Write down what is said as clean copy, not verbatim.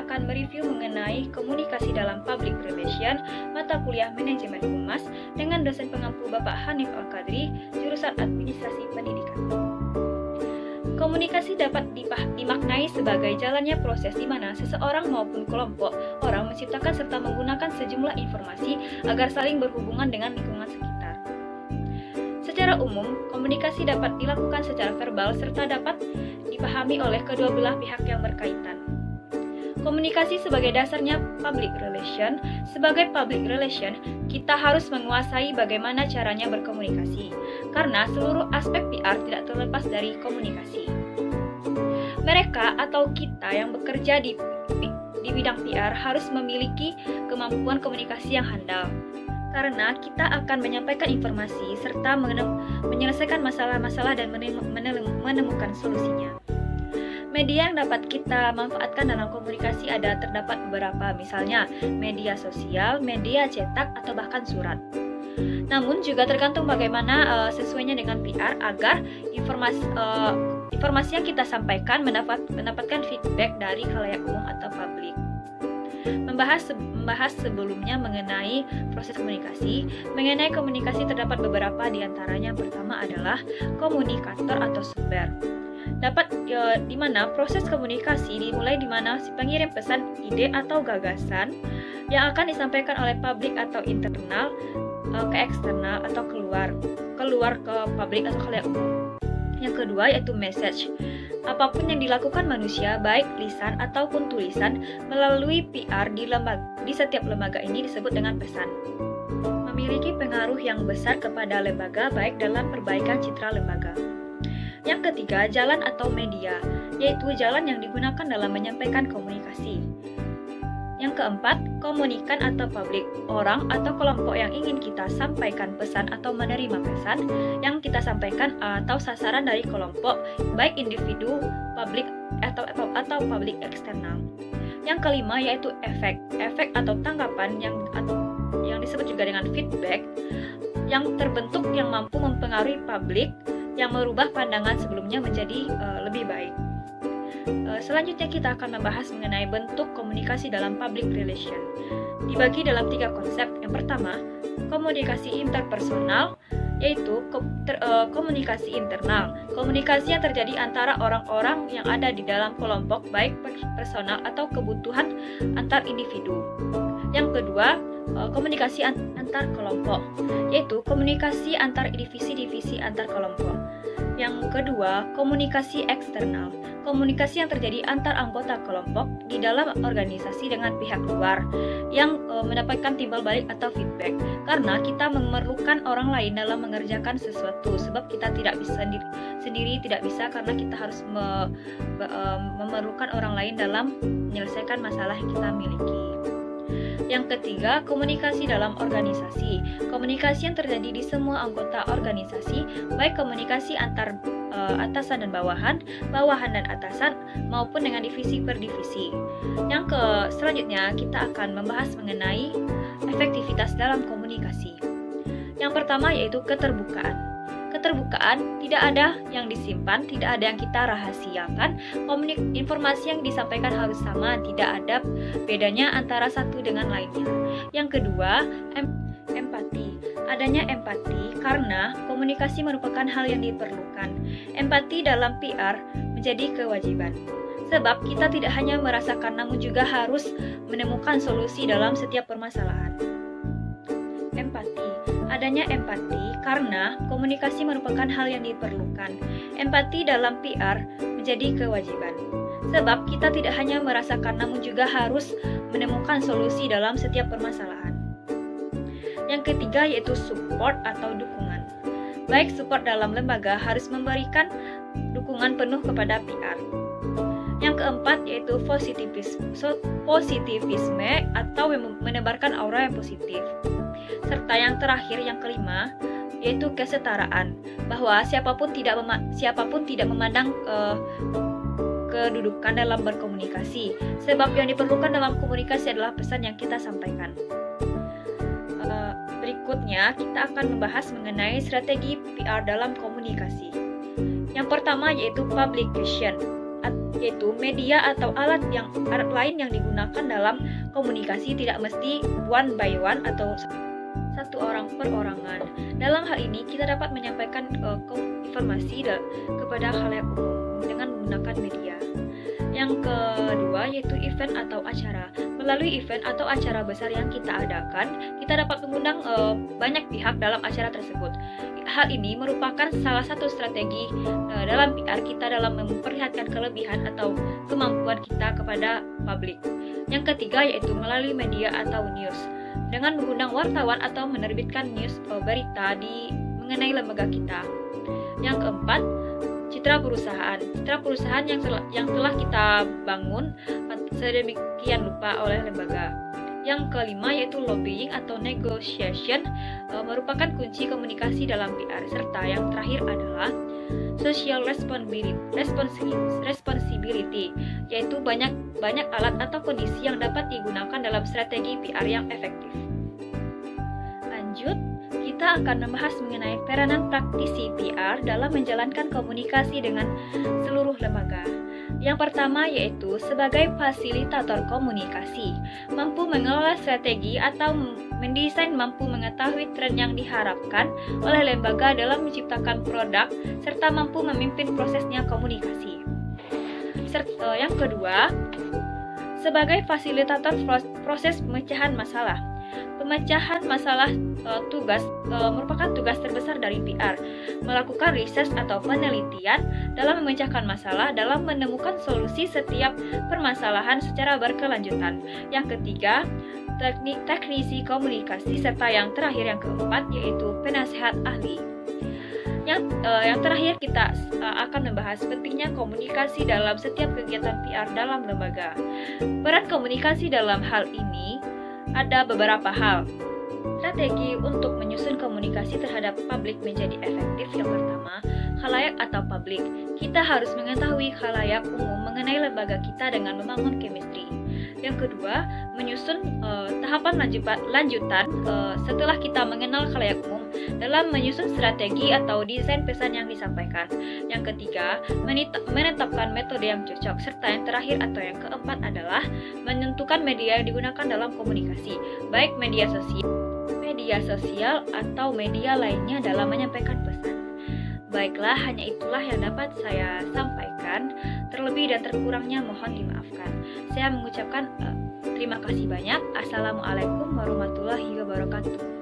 akan mereview mengenai komunikasi dalam public relation mata kuliah manajemen humas dengan dosen pengampu Bapak Hanif Al-Qadri, jurusan administrasi pendidikan. Komunikasi dapat dimaknai sebagai jalannya proses di mana seseorang maupun kelompok orang menciptakan serta menggunakan sejumlah informasi agar saling berhubungan dengan lingkungan sekitar. Secara umum, komunikasi dapat dilakukan secara verbal serta dapat dipahami oleh kedua belah pihak yang berkaitan. Komunikasi sebagai dasarnya public relation. Sebagai public relation, kita harus menguasai bagaimana caranya berkomunikasi, karena seluruh aspek PR tidak terlepas dari komunikasi. Mereka atau kita yang bekerja di bidang PR harus memiliki kemampuan komunikasi yang handal, karena kita akan menyampaikan informasi serta menyelesaikan masalah-masalah dan menemukan solusinya. Media yang dapat kita manfaatkan dalam komunikasi terdapat beberapa, misalnya media sosial, media cetak, atau bahkan surat. Namun juga tergantung bagaimana sesuainya dengan PR agar informasi yang kita sampaikan mendapatkan feedback dari khalayak umum atau publik. Membahas sebelumnya mengenai proses komunikasi. Mengenai komunikasi terdapat beberapa diantaranya. Yang pertama adalah komunikator atau sumber. Di mana proses komunikasi dimulai di mana si pengirim pesan, ide atau gagasan yang akan disampaikan oleh publik atau internal ke eksternal atau keluar ke publik atau khalayak umum. Yang kedua yaitu message. Apapun yang dilakukan manusia, baik lisan ataupun tulisan, melalui PR di setiap lembaga ini disebut dengan pesan. Memiliki pengaruh yang besar kepada lembaga, baik dalam perbaikan citra lembaga. Yang ketiga, jalan atau media, yaitu jalan yang digunakan dalam menyampaikan komunikasi. Yang keempat, komunikan atau publik, orang atau kelompok yang ingin kita sampaikan pesan atau menerima pesan yang kita sampaikan atau sasaran dari kelompok, baik individu, publik atau publik eksternal. Yang kelima yaitu efek atau tanggapan yang disebut juga dengan feedback, yang terbentuk yang mampu mempengaruhi publik, yang merubah pandangan sebelumnya menjadi lebih baik. Selanjutnya kita akan membahas mengenai bentuk komunikasi dalam public relation. Dibagi dalam 3 konsep. Yang pertama, komunikasi interpersonal, yaitu komunikasi internal. Komunikasi yang terjadi antara orang-orang yang ada di dalam kelompok, baik personal atau kebutuhan antar individu. Yang kedua, komunikasi antar kelompok, yaitu komunikasi antar divisi-divisi antar kelompok. Yang kedua, komunikasi eksternal, komunikasi yang terjadi antar anggota kelompok di dalam organisasi dengan pihak luar yang mendapatkan timbal balik atau feedback, karena kita memerlukan orang lain dalam mengerjakan sesuatu, sebab kita tidak bisa sendiri tidak bisa, karena kita harus memerlukan orang lain dalam menyelesaikan masalah yang kita miliki. Yang ketiga, komunikasi dalam organisasi. Komunikasi yang terjadi di semua anggota organisasi, baik komunikasi antar atasan dan bawahan dan atasan, maupun dengan divisi per divisi. Selanjutnya, kita akan membahas mengenai efektivitas dalam komunikasi. Yang pertama yaitu keterbukaan. Keterbukaan, tidak ada yang disimpan, tidak ada yang kita rahasiakan. Informasi yang disampaikan harus sama, tidak ada bedanya antara satu dengan lainnya. Yang kedua, empati. Adanya empati karena komunikasi merupakan hal yang diperlukan. Empati dalam PR menjadi kewajiban. Sebab kita tidak hanya merasakan namun juga harus menemukan solusi dalam setiap permasalahan. Adanya empati karena komunikasi merupakan hal yang diperlukan. Empati dalam PR menjadi kewajiban. Sebab kita tidak hanya merasakan namun juga harus menemukan solusi dalam setiap permasalahan. Yang ketiga yaitu support atau dukungan. Baik support dalam lembaga harus memberikan dukungan penuh kepada PR. Yang keempat yaitu positivisme atau menebarkan aura yang positif. Serta yang terakhir, yang kelima, yaitu kesetaraan, bahwa siapapun tidak memandang kedudukan dalam berkomunikasi, sebab yang diperlukan dalam komunikasi adalah pesan yang kita sampaikan. Berikutnya, kita akan membahas mengenai strategi PR dalam komunikasi. Yang pertama yaitu publication yaitu media atau alat lain yang digunakan dalam komunikasi tidak mesti one by one atau satu orang per orangan. Dalam hal ini kita dapat menyampaikan informasi kepada khalayak umum dengan menggunakan media. Yang kedua yaitu event atau acara. Melalui event atau acara besar yang kita adakan, kita dapat mengundang banyak pihak dalam acara tersebut. Hal ini merupakan salah satu strategi dalam PR kita dalam memperlihatkan kelebihan atau kemampuan kita kepada publik. Yang ketiga yaitu melalui media atau news. Dengan mengundang wartawan atau menerbitkan news berita mengenai lembaga kita. Yang keempat, citra perusahaan. Citra perusahaan yang telah kita bangun sedemikian rupa oleh lembaga. Yang kelima yaitu lobbying atau negotiation merupakan kunci komunikasi dalam PR. Serta yang terakhir adalah social responsibility, yaitu banyak alat atau kondisi yang dapat digunakan dalam strategi PR yang efektif. Lanjut, kita akan membahas mengenai peranan praktisi PR dalam menjalankan komunikasi dengan seluruh lembaga. Yang pertama yaitu sebagai fasilitator komunikasi, mampu mengelola strategi atau mendesain, mampu mengetahui tren yang diharapkan oleh lembaga dalam menciptakan produk, serta mampu memimpin prosesnya komunikasi. Yang kedua, sebagai fasilitator proses pemecahan masalah. Pemecahan masalah merupakan tugas terbesar dari PR, melakukan riset atau penelitian dalam memecahkan masalah, dalam menemukan solusi setiap permasalahan secara berkelanjutan. Yang ketiga, teknisi komunikasi, serta yang terakhir yang keempat yaitu penasehat ahli. Yang terakhir kita akan membahas pentingnya komunikasi dalam setiap kegiatan PR dalam lembaga. Peran komunikasi dalam hal ini ada beberapa hal. Strategi untuk menyusun komunikasi terhadap publik menjadi efektif. Yang pertama, khalayak atau publik. Kita harus mengetahui khalayak umum mengenai lembaga kita dengan membangun chemistry. Yang kedua, menyusun tahapan lanjutan setelah kita mengenal khalayak umum dalam menyusun strategi atau desain pesan yang disampaikan. Yang ketiga, menetapkan metode yang cocok. Serta yang terakhir atau yang keempat adalah menentukan media yang digunakan dalam komunikasi, baik media sosial atau media lainnya dalam menyampaikan pesan. Baiklah, hanya itulah yang dapat saya sampaikan. Terlebih dan terkurangnya mohon dimaafkan. Saya mengucapkan terima kasih banyak. Assalamualaikum warahmatullahi wabarakatuh.